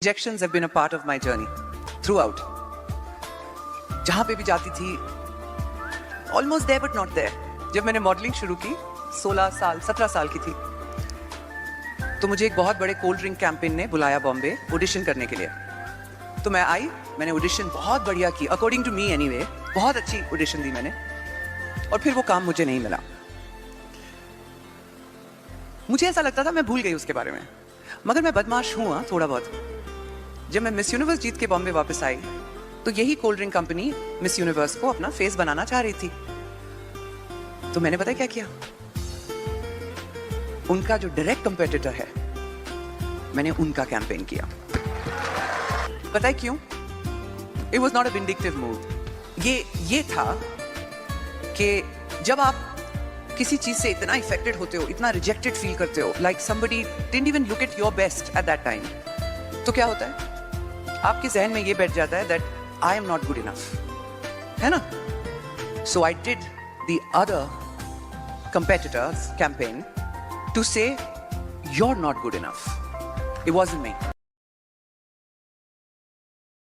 rejections have been a part of my journey throughout. जहां पे भी जाती थी, almost there but not there. जब मैंने मॉडलिंग शुरू की 17 साल की थी, तो मुझे एक बहुत बड़े कोल्ड ड्रिंक कैंपेन ने बुलाया बॉम्बे ऑडिशन करने के लिए. तो मैं आई, मैंने ऑडिशन बहुत बढ़िया की, अकॉर्डिंग टू मी एनीवे, बहुत अच्छी ऑडिशन दी मैंने, और फिर वो काम मुझे नहीं मिला. मुझे ऐसा लगता था मैं भूल गई उसके बारे में, मगर मैं बदमाश हूँ थोड़ा बहुत. जब मैं मिस यूनिवर्स जीत के बॉम्बे वापस आई, तो यही cold drink company miss universe को अपना फेस बनाना चाह रही थी. तो मैंने पता क्या किया, उनका जो डायरेक्ट कंपेटिटर है, मैंने उनका कैंपेन किया. पता है क्यों? It was not a vindictive move. ये था कि जब आप किसी चीज से इतना इफेक्टेड होते हो, इतना रिजेक्टेड फील करते हो, like somebody didn't even look at your best at that time, तो क्या होता है, आपके जहन में ये बैठ जाता है that I am not good enough, है ना? So I did the other competitors campaign to say you're not good enough. It wasn't me.